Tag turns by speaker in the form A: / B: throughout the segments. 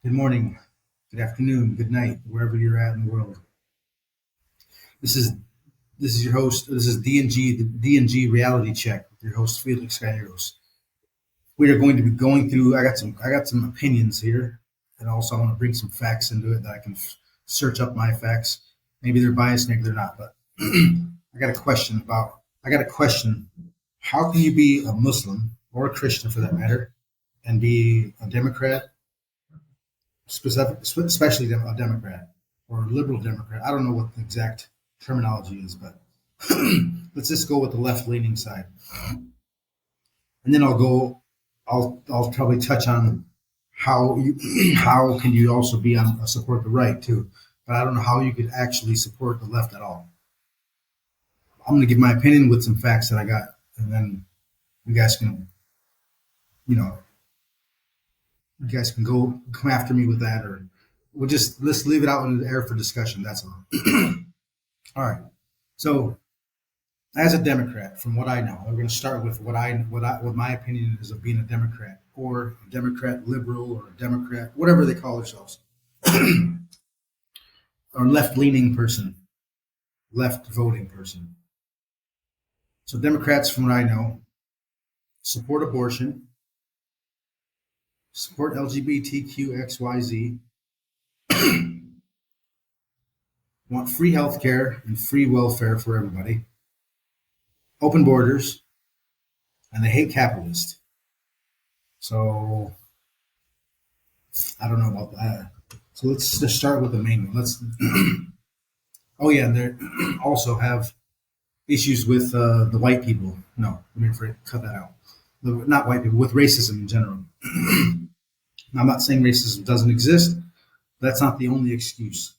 A: Good morning, good afternoon, good night, wherever you're at in the world. This is this is your host. This is D&G, the D&G Reality Check with your host Felix Gallegos. We are going to be going through. I got some opinions here, and also I want to bring some facts into it that I can search up my facts. Maybe they're biased, maybe they're not. But I got a question about. I got a question. How can you be a Muslim or a Christian, for that matter, and be a Democrat, especially a Democrat or a liberal Democrat? I don't know what the exact terminology is, but let's just go with the left leaning side, and then I'll go. I'll probably touch on how you how can you also be on support the right too, but I don't know how you could actually support the left at all. I'm going to give my opinion with some facts that I got, and then you guys can you know you guys can go come after me with that, or let's leave it out in the air for discussion. That's all. All right. So as a Democrat, from what I know, we're going to start with what my opinion is of being a Democrat or a Democrat liberal or a Democrat, whatever they call themselves, or left leaning person, left voting person. So Democrats, from what I know, support abortion, support LGBTQXYZ, want free healthcare and free welfare for everybody, open borders, and they hate capitalists. So I don't know about that. So let's just start with the main one. Let's. Oh yeah, and they also have issues with the white people. No, let me cut that out. Not white people, with racism in general. I'm not saying racism doesn't exist. That's not the only excuse.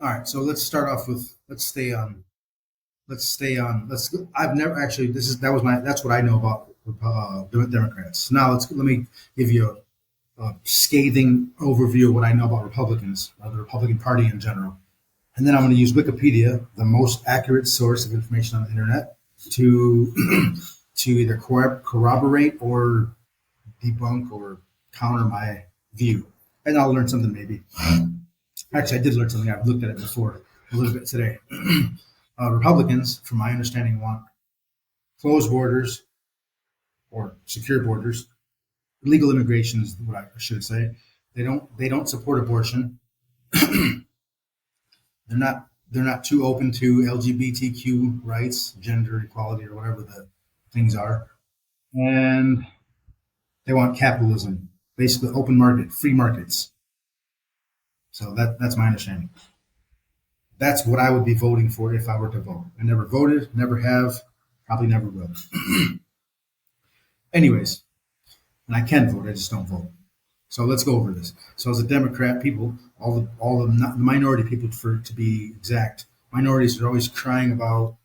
A: All right, so let's start off with let's I've never actually that's what I know about Democrats. Now let me give you a scathing overview of what I know about Republicans, or the Republican Party in general. And then I'm going to use Wikipedia, the most accurate source of information on the internet, to to either corroborate or debunk or counter my view. And I'll learn something maybe. Actually, I did learn something. I've looked at it before a little bit today. Republicans, from my understanding, want closed borders or secure borders. Legal immigration is what I should say. They don't support abortion. They're not too open to LGBTQ rights, gender equality, or whatever the things are. And they want capitalism, basically open market, free markets. So that's my understanding. That's what I would be voting for if I were to vote. I never voted, never have, probably never will. Anyways, and I can vote, I just don't vote. So let's go over this. So as a Democrat, people, the minority people, for to be exact, minorities are always crying about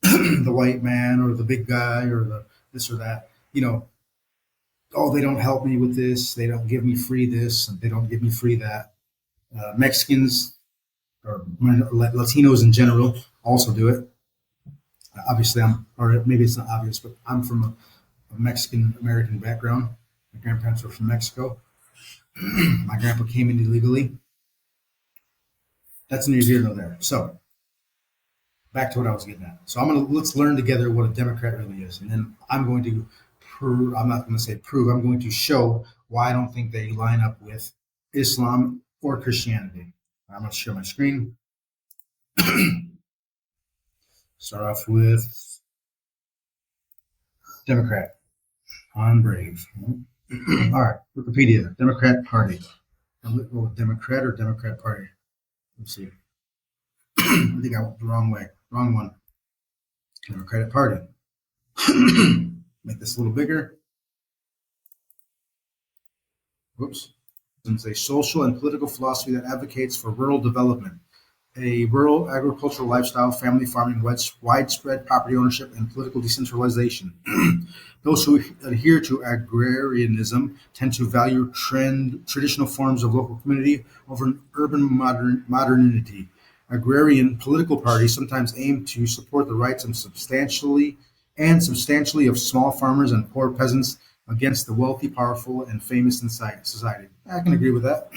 A: the white man or the big guy or the this or that. Oh, they don't help me with this. They don't give me free this, and they don't give me free that. Mexicans or Latinos in general also do it. Obviously, or maybe it's not obvious, but I'm from a Mexican American background. My grandparents were from Mexico. My grandpa came in illegally. That's neither here nor there. So back to what I was getting at. So let's learn together what a Democrat really is, and then I'm going to prove. I'm not going to say prove. I'm going to show why I don't think they line up with Islam or Christianity. I'm going to share my screen. Start off with Democrat on Brave. All right, Wikipedia, Democrat Party. Democrat or Democrat Party? Let's see. I think I went the wrong way. Wrong one. Democratic Party. Make this a little bigger. Whoops. It's a social and political philosophy that advocates for rural development, a rural agricultural lifestyle, family farming, widespread property ownership, and political decentralization. Those who adhere to agrarianism tend to value traditional forms of local community over urban modernity. Agrarian political parties sometimes aim to support the rights of substantially of small farmers and poor peasants against the wealthy, powerful, and famous in society. I can agree with that.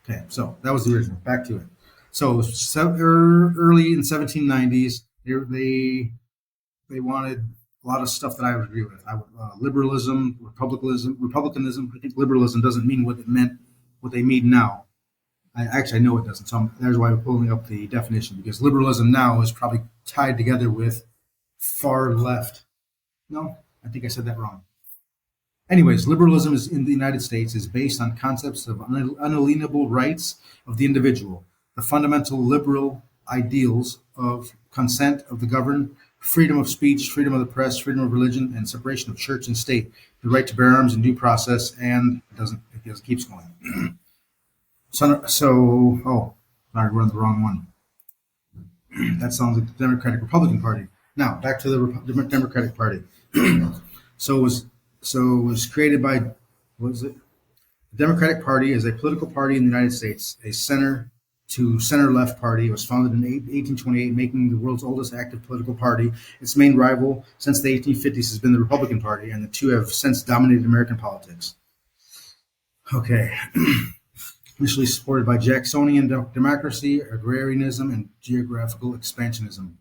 A: Okay, so that was the original. Back to it. So, early in 1790s, they wanted a lot of stuff that I would agree with. Liberalism, republicanism. I think liberalism doesn't mean what it meant, what they mean now. I know it doesn't. So that's why I'm pulling up the definition, because liberalism now is probably tied together with far left. No, I think I said that wrong. Anyways, liberalism is in the United States is based on concepts of unalienable rights of the individual, the fundamental liberal ideals of consent of the governed, freedom of speech, freedom of the press, freedom of religion, and separation of church and state, the right to bear arms in due process, and it keeps going. Sorry, we're on the wrong one. That sounds like the Democratic Republican Party. Now back to the Democratic Party. So it was it was created by, what was it? The Democratic Party is a political party in the United States, a center to center left party. It was founded in 1828, making the world's oldest active political party. Its main rival since the 1850s has been the Republican Party, and the two have since dominated American politics. Okay. Initially supported by Jacksonian democracy, agrarianism, and geographical expansionism,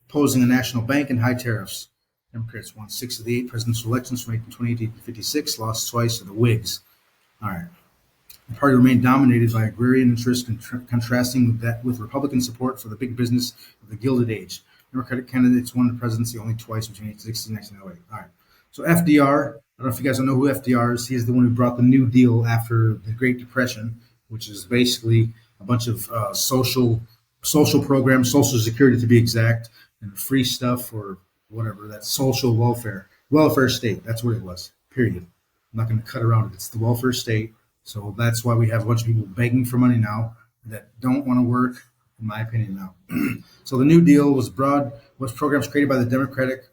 A: opposing a national bank and high tariffs. Democrats won 6 of the 8 presidential elections from 1828 to 1856, lost twice to the Whigs. All right. The party remained dominated by agrarian interests, contrasting that with Republican support for the big business of the Gilded Age. Democratic candidates won the presidency only twice between 1860 and 1908. All right. So FDR, I don't know if you guys know who FDR is. He's the one who brought the New Deal after the Great Depression, which is basically a bunch of social programs, Social Security to be exact, and free stuff or whatever. That's social welfare state. That's what it was. Period. I'm not going to cut around it. It's the welfare state. So that's why we have a bunch of people begging for money now that don't want to work, in my opinion now. So the New Deal was programs created by the Democratic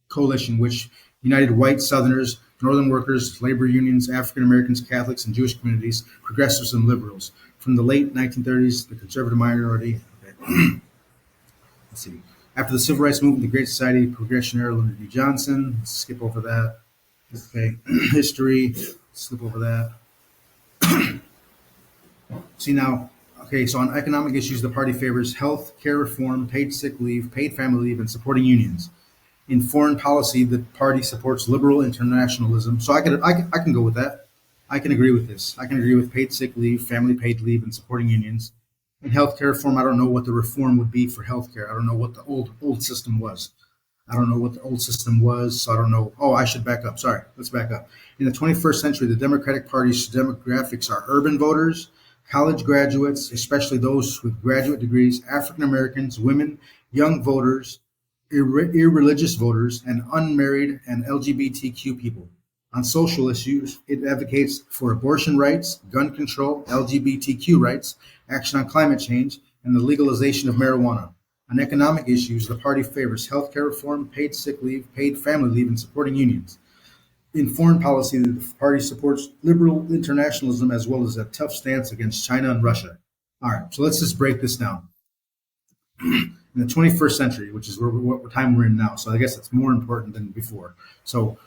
A: Coalition, which united white Southerners, Northern workers, labor unions, African Americans, Catholics, and Jewish communities, progressives and liberals. From the late 1930s, the conservative minority. Okay. Let's see. After the Civil Rights Movement, the Great Society, Progression era, Lyndon B. Johnson. Let's skip over that. Okay. History. Skip over that. See now, okay, so on economic issues, the party favors health care reform, paid sick leave, paid family leave, and supporting unions. In foreign policy, the party supports liberal internationalism. So I can go with that. I can agree with this. I can agree with paid sick leave, family paid leave, and supporting unions. In healthcare reform, I don't know what the reform would be for healthcare. I don't know what the old system was. So I don't know. Oh, I should back up. Sorry, let's back up. In the 21st century, the Democratic Party's demographics are urban voters, college graduates, especially those with graduate degrees, African Americans, women, young voters, irreligious voters, and unmarried and LGBTQ people. On social issues, it advocates for abortion rights, gun control, LGBTQ rights, action on climate change, and the legalization of marijuana. On economic issues, the party favors health care reform, paid sick leave, paid family leave, and supporting unions. In foreign policy, the party supports liberal internationalism as well as a tough stance against China and Russia. All right, so let's just break this down. In the 21st century, which is what time we're in now, so I guess that's more important than before. So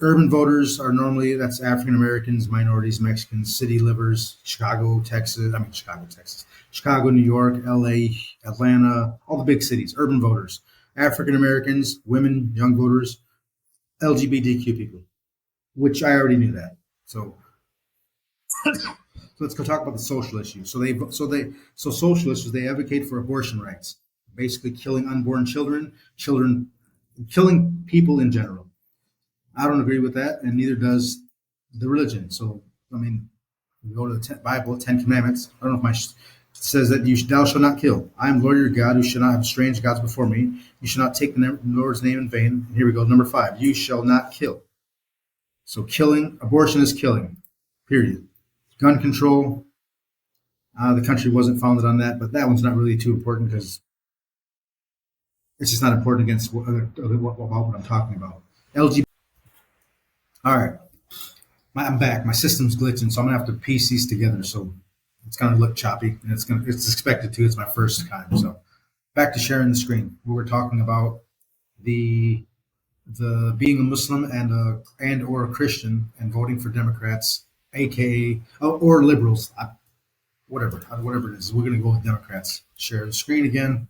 A: urban voters are normally, that's African Americans, minorities, Mexicans, city livers, Chicago, Texas, Chicago, New York, LA, Atlanta, all the big cities, urban voters. African Americans, women, young voters, LGBTQ people, which I already knew that. So let's go talk about the social issues. So social issues, they advocate for abortion rights, basically killing unborn children, killing people in general. I don't agree with that, and neither does the religion. So, I mean, we go to the Bible, 10 Commandments. I don't know if it says that thou shalt not kill. I am Lord your God, who shall not have strange gods before me. You shall not take the Lord's name in vain. And here we go, number 5. You shall not kill. So abortion is killing, period. Gun control, the country wasn't founded on that, but that one's not really too important because it's just not important against what I'm talking about. LGBT. All right. I'm back. My system's glitching, so I'm gonna have to piece these together. So it's gonna look choppy, and it's expected to. It's my first time. So back to sharing the screen. We were talking about the the being a Muslim and or a Christian and voting for Democrats, aka or liberals, whatever it is. We're going to go with Democrats. Share the screen again.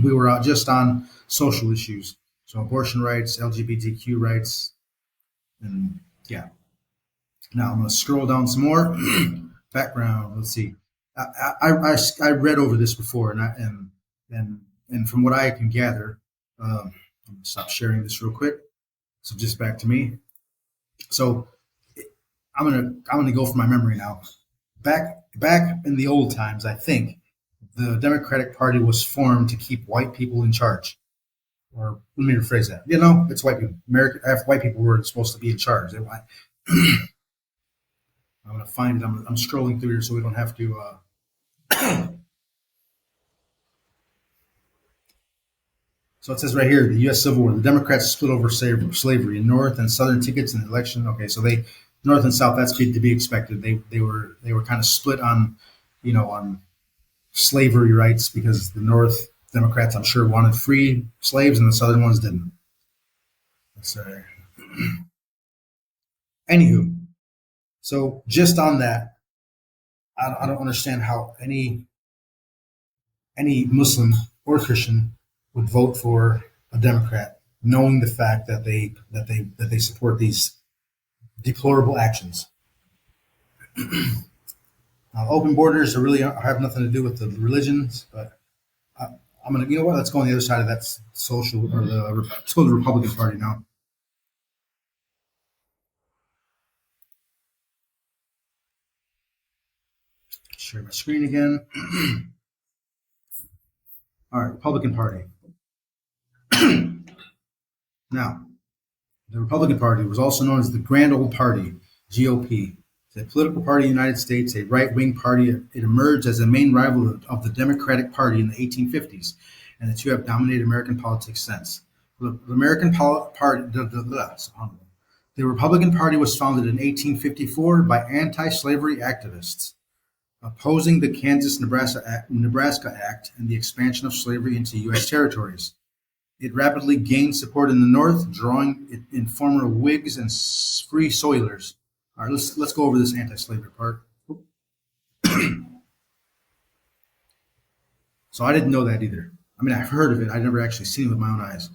A: We were just on social issues, so abortion rights, LGBTQ rights, and yeah. Now I'm going to scroll down some more. Background. Let's see. I read over this before, and and from what I can gather, I'm going to stop sharing this real quick. So just back to me. So I'm gonna go from my memory now. Back in the old times, I think the Democratic Party was formed to keep white people in charge. Or let me rephrase that. It's white people. White people were supposed to be in charge. I'm gonna find it. I'm scrolling through here so we don't have to. So it says right here, the U.S. Civil War. The Democrats split over slavery, North and Southern tickets in the election. Okay, so they North and South. That's to be expected. They were kind of split on, on slavery rights because the North Democrats, I'm sure, wanted free slaves and the Southern ones didn't. So, anywho, so just on that, I don't understand how any Muslim or Christian would vote for a Democrat, knowing the fact that they support these deplorable actions. Open borders are really have nothing to do with the religions, but I, I'm gonna, you know what? Let's go on the other side of that social or let's go to the Republican Party now. Share my screen again. All right, Republican Party. Now, the Republican Party was also known as the Grand Old Party, GOP. It's a political party in the United States, a right wing party. It emerged as a main rival of the Democratic Party in the 1850s, and the two have dominated American politics since. The American Party, the Republican Party was founded in 1854 by anti slavery activists opposing the Kansas Nebraska Act and the expansion of slavery into U.S. territories. It rapidly gained support in the North, drawing it in former Whigs and Free Soilers. All right, let's go over this anti-slavery part. So I didn't know that either. I mean, I've heard of it. I've never actually seen it with my own eyes.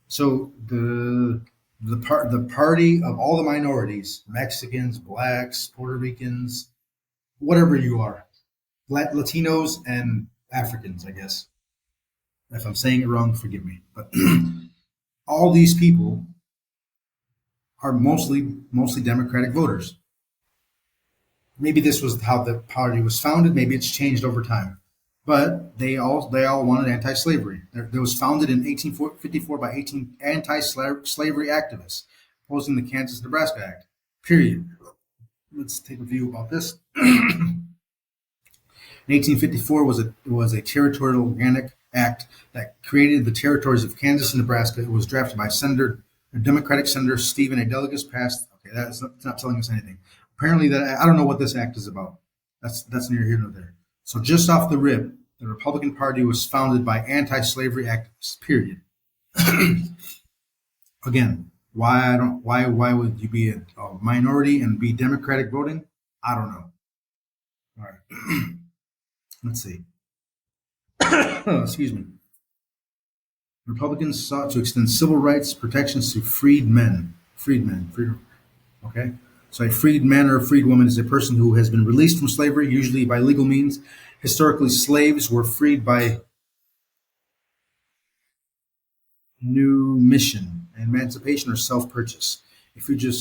A: So the party of all the minorities, Mexicans, blacks, Puerto Ricans, whatever you are, Latinos and Africans, I guess. If I'm saying it wrong, forgive me. But all these people are mostly Democratic voters. Maybe this was how the party was founded. Maybe it's changed over time. But they all wanted anti-slavery. It was founded in 1854 by 18 anti-slavery activists opposing the Kansas-Nebraska Act. Period. Let's take a view about this. In 1854 was a territorial organic act that created the territories of Kansas and Nebraska. It was drafted by Democratic Senator Stephen A. Delegates passed. Okay, that's not telling us anything. Apparently, that I don't know what this act is about. That's neither here nor there. So just off the rip, the Republican Party was founded by anti-slavery activists. Period. Again, why would you be a minority and be Democratic voting? I don't know. All right, let's see. Excuse me. Republicans sought to extend civil rights protections to freedmen. Freedom. Okay. So a freedman or a freedwoman is a person who has been released from slavery, usually by legal means. Historically, slaves were freed by numission, emancipation, or self-purchase. A fugitive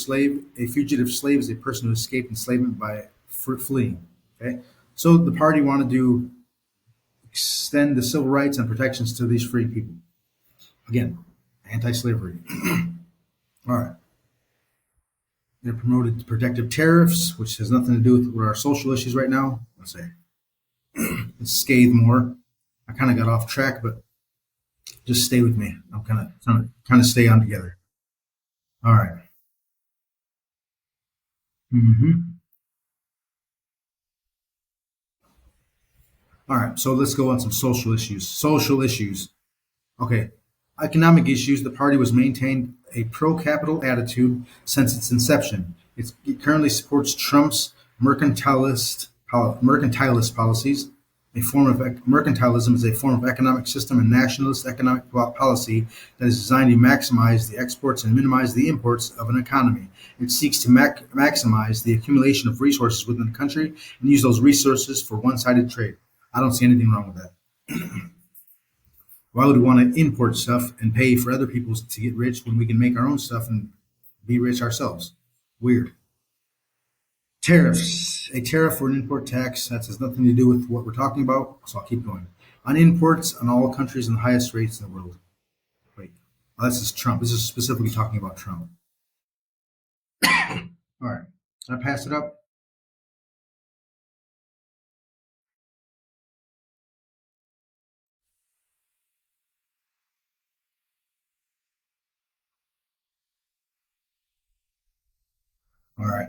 A: slave is a person who escaped enslavement by fleeing. Okay. So the party wanted to extend the civil rights and protections to these free people. Again, anti-slavery. All right. They promoted protective tariffs, which has nothing to do with our social issues right now. Let's scathe more. I kind of got off track, but just stay with me. I'm kind of stay on together. All right. Mm-hmm. All right. So let's go on some social issues. Social issues. Okay. Economic issues, the party was maintained a pro-capital attitude since its inception. It currently supports Trump's mercantilist policies. Mercantilism is a form of economic system and nationalist economic policy that is designed to maximize the exports and minimize the imports of an economy. It seeks to maximize the accumulation of resources within the country and use those resources for one-sided trade. I don't see anything wrong with that. Why would we want to import stuff and pay for other people to get rich when we can make our own stuff and be rich ourselves? Weird. Tariffs. A tariff or an import tax. That has nothing to do with what we're talking about, so I'll keep going. On imports on all countries and the highest rates in the world. Wait. Oh, this is Trump. This is specifically talking about Trump. All right. Can I pass it up? All right.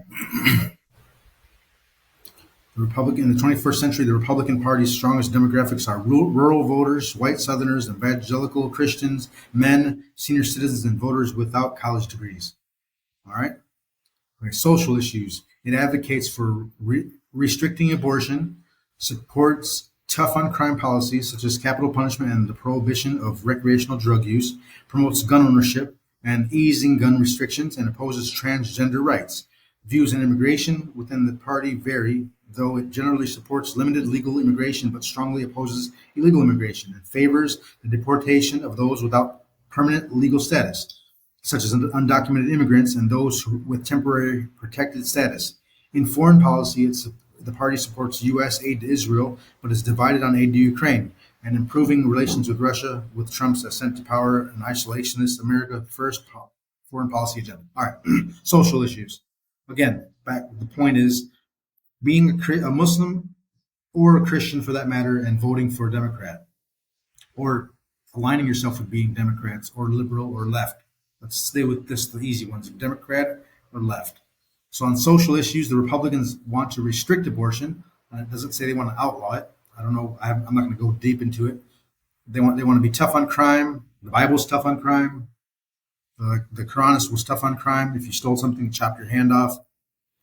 A: The Republican in the 21st century, the Republican Party's strongest demographics are rural voters, white Southerners, evangelical Christians, men, senior citizens, and voters without college degrees. All right. Okay, social issues. It advocates for restricting abortion, supports tough on crime policies such as capital punishment and the prohibition of recreational drug use, promotes gun ownership and easing gun restrictions, and opposes transgender rights. Views on immigration within the party vary, though it generally supports limited legal immigration but strongly opposes illegal immigration and favors the deportation of those without permanent legal status, such as undocumented immigrants and those with temporary protected status. In foreign policy, the party supports U.S. aid to Israel, but is divided on aid to Ukraine and improving relations with Russia, with Trump's ascent to power and isolationist America First foreign policy agenda. All right, social issues. Again, back the point is being a Muslim or a Christian for that matter and voting for a Democrat or aligning yourself with being Democrats or liberal or left. Let's stay with this, the easy ones, Democrat or left. So on social issues, the Republicans want to restrict abortion. It doesn't say they want to outlaw it. I don't know. I'm not going to go deep into it. They want to be tough on crime. The Bible's tough on crime. The Quran was tough on crime. If you stole something, chop your hand off.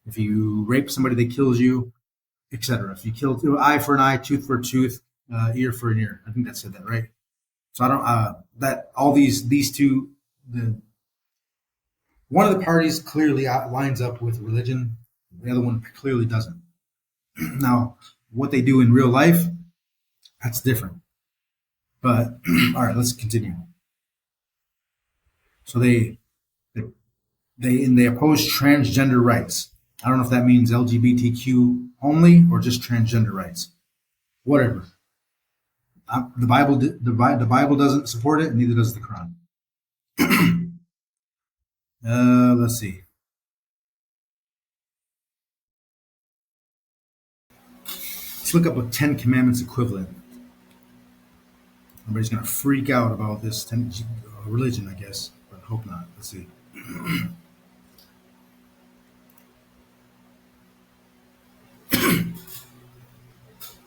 A: If you rape somebody, they kills you, etc. If you kill eye for an eye, tooth for a tooth, ear for an ear. I think that said that right. So I don't that all these two the one of the parties clearly lines up with religion, the other one clearly doesn't. Now, what they do in real life, that's different. But all right, let's continue. So they oppose transgender rights. I don't know if that means LGBTQ only or just transgender rights. Whatever. The Bible doesn't support it, neither does the Quran. Let's see. Let's look up a Ten Commandments equivalent. Everybody's gonna freak out about this religion, I guess, but hope not. Let's see.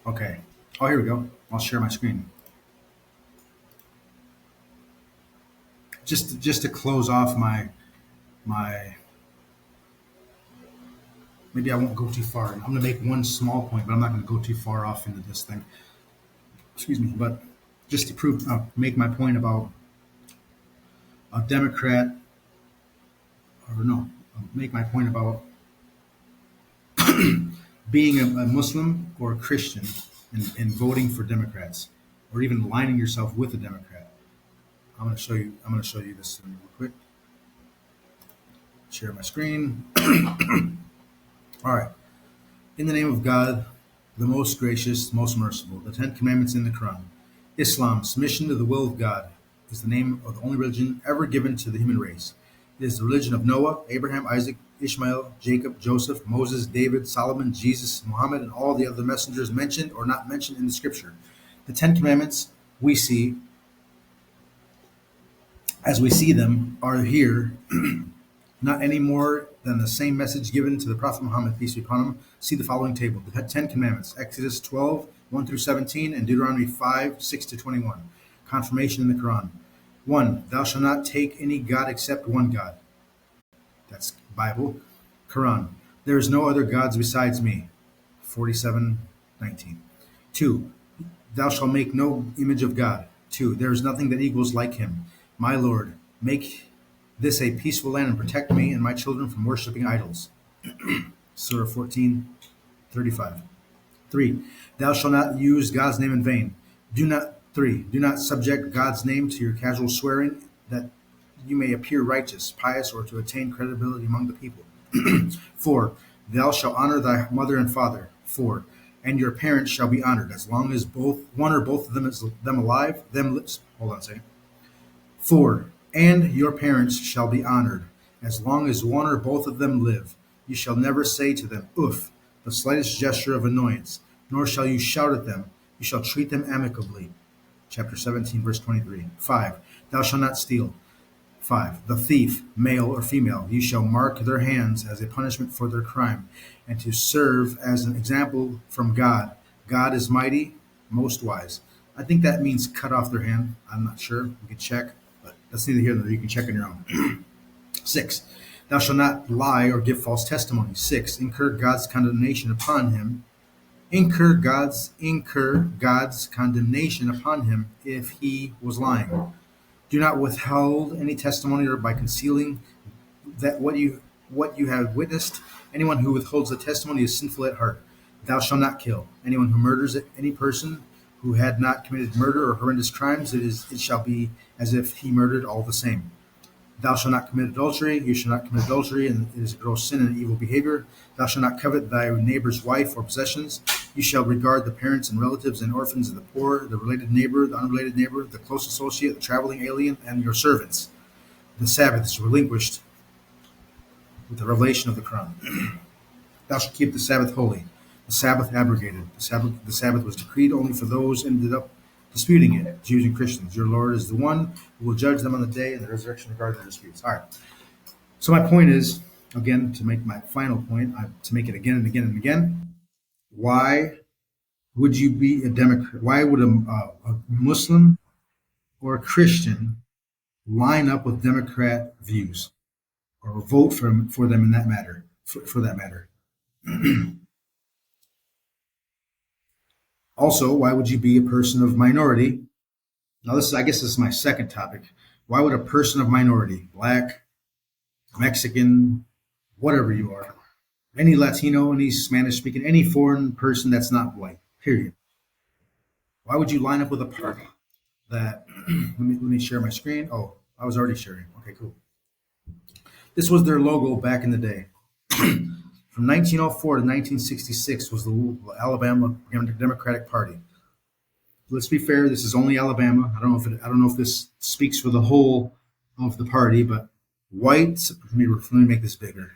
A: Okay. Oh, here we go. I'll share my screen. Just to close off my maybe I won't go too far. I'm going to make one small point, but I'm not going to go too far off into this thing. Excuse me, but just to make my point about a Democrat, or no, make my point about being a Muslim or a Christian and voting for Democrats, or even aligning yourself with a Democrat. I'm going to show you. I'm going to show you this real quick. Share my screen. All right. In the name of God, the most gracious, most merciful, the Ten Commandments in the Quran. Islam, submission to the will of God, is the name of the only religion ever given to the human race. It is the religion of Noah, Abraham, Isaac, Ishmael, Jacob, Joseph, Moses, David, Solomon, Jesus, Muhammad, and all the other messengers mentioned or not mentioned in the scripture. The Ten Commandments we see, as we see them, are here not any more than the same message given to the Prophet Muhammad, peace be upon him. See the following table. The Ten Commandments, Exodus 12, 1 through 17, and Deuteronomy 5, 6 to 21. Confirmation in the Quran. 1. Thou shalt not take any God except one God. That's Bible. Quran. There is no other gods besides me. 47:19. 2. Thou shalt make no image of God. 2. There is nothing that equals like him. My Lord, make this a peaceful land and protect me and my children from worshiping idols. Surah 14:35. 3. Thou shalt not use God's name in vain. Do not subject God's name to your casual swearing that you may appear righteous, pious, or to attain credibility among the people. 4. Thou shalt honor thy mother and father. 4. And your parents shall be honored as long as both one or both of them is them alive. Hold on a second. 4. And your parents shall be honored as long as one or both of them live. You shall never say to them, "Oof," the slightest gesture of annoyance, nor shall you shout at them. You shall treat them amicably. Chapter 17, verse 23. 5. Thou shalt not steal. 5. The thief, male or female, you shall mark their hands as a punishment for their crime, and to serve as an example from God. God is mighty, most wise. I think that means cut off their hand. I'm not sure. We can check, but that's neither here nor there. You can check on your own. 6. Thou shalt not lie or give false testimony. 6. Incur God's condemnation upon him. Incur God's condemnation upon him if he was lying. Do not withhold any testimony or by concealing that what you have witnessed. Anyone who withholds a testimony is sinful at heart. Thou shalt not kill. Anyone who murders any person who had not committed murder or horrendous crimes, it shall be as if he murdered all the same. Thou shalt not commit adultery. You shall not commit adultery, and it is a gross sin and evil behavior. Thou shalt not covet thy neighbor's wife or possessions. You shall regard the parents and relatives and orphans and the poor, the related neighbor, the unrelated neighbor, the close associate, the traveling alien, and your servants. The Sabbath is relinquished with the revelation of the Quran. Thou shalt keep the Sabbath holy. The Sabbath abrogated. The Sabbath was decreed only for those who ended up disputing it, Jews and Christians. Your Lord is the one who will judge them on the day and the resurrection regarding their disputes. All right. So my point is, again, to make my final point, to make it again and again and again, why would you be a Democrat? Why would a Muslim or a Christian line up with Democrat views or vote for them in that matter? For that matter. Also, why would you be a person of minority? Now, I guess this is my second topic. Why would a person of minority, black, Mexican, whatever you are, any Latino, any Spanish speaking, any foreign person that's not white, period. Why would you line up with a party that, let me share my screen. Oh, I was already sharing. Okay, cool. This was their logo back in the day. From 1904 to 1966 was the Alabama Democratic Party. Let's be fair. This is only Alabama. I don't know if this speaks for the whole of the party, but white. Let me make this bigger.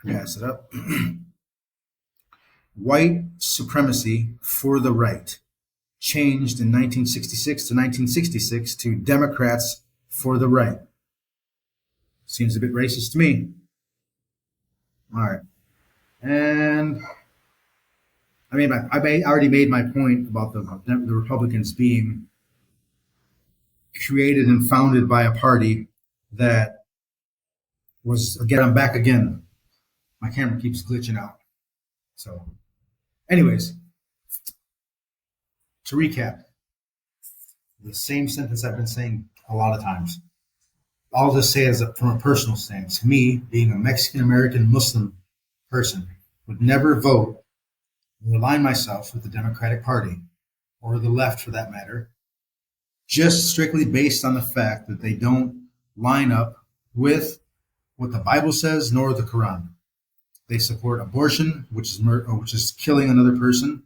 A: Pass it up. White supremacy for the right changed in 1966 to 1966 to Democrats for the right. Seems a bit racist to me. All right. And I mean, I already made my point about the Republicans being created and founded by a party that was, again, I'm back again. My camera keeps glitching out. So, anyways, to recap, the same sentence I've been saying a lot of times. I'll just say it from a personal stance. Me, being a Mexican American Muslim person, would never vote or align myself with the Democratic Party or the left for that matter, just strictly based on the fact that they don't line up with what the Bible says nor the Quran. They support abortion, which is killing another person.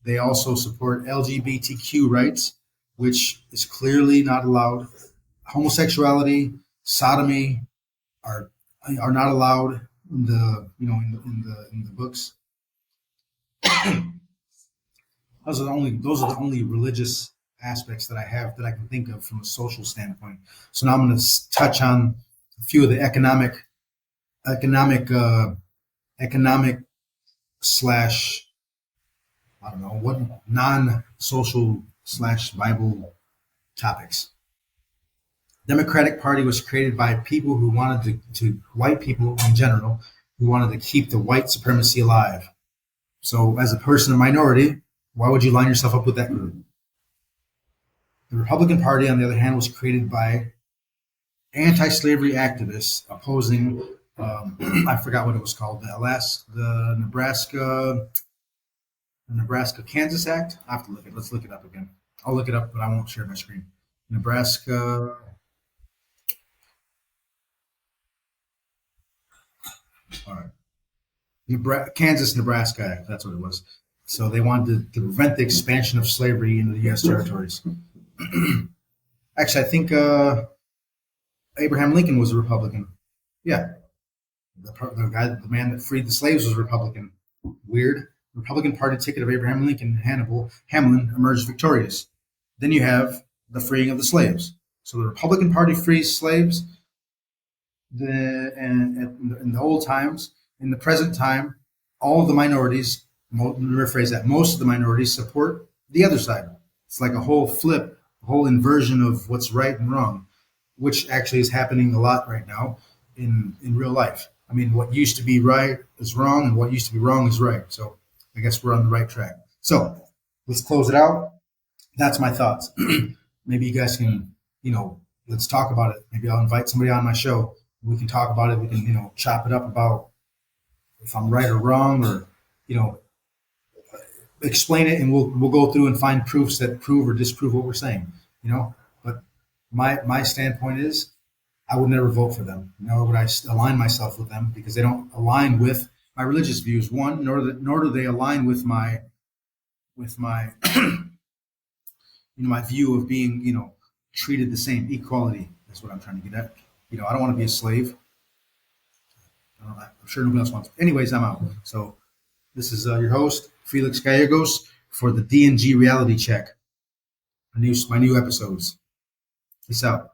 A: They also support LGBTQ rights, which is clearly not allowed. Homosexuality, sodomy are not allowed in the books. Those are the only religious aspects that I have that I can think of from a social standpoint. So now I'm going to touch on a few of the economic slash I don't know, what non-social slash Bible topics. Democratic Party was created by people who wanted to white people in general, who wanted to keep the white supremacy alive. So, as a person of minority, why would you line yourself up with that group? The Republican Party, on the other hand, was created by anti-slavery activists opposing. I forgot what it was called. The Nebraska Kansas Act. I have to look it. Let's look it up again. I'll look it up, but I won't share my screen. Nebraska. All right. Kansas Nebraska Act. That's what it was. So they wanted to prevent the expansion of slavery into the U.S. territories. Actually, I think Abraham Lincoln was a Republican. Yeah, the man that freed the slaves was a Republican. Weird. The Republican Party ticket of Abraham Lincoln, Hamlin emerged victorious. Then you have the freeing of the slaves. So the Republican Party frees slaves. In the old times, in the present time, all of the minorities. Let me rephrase that. Most of the minorities support the other side. It's like a whole flip, a whole inversion of what's right and wrong, which actually is happening a lot right now in real life. I mean, what used to be right is wrong, and what used to be wrong is right. So I guess we're on the right track. So let's close it out. That's my thoughts. Maybe you guys can, let's talk about it. Maybe I'll invite somebody on my show. We can talk about it. We can, chop it up about if I'm right or wrong, or, explain it, and we'll go through and find proofs that prove or disprove what we're saying. But my standpoint is, I would never vote for them, nor would I align myself with them, because they don't align with my religious views. One, nor do they align with my my view of being treated the same, equality. That's what I'm trying to get at. I don't want to be a slave. I'm sure nobody else wants. Anyways, I'm out. So this is your host, Felix Gallegos, for the D&G Reality Check. My new episodes. Peace out.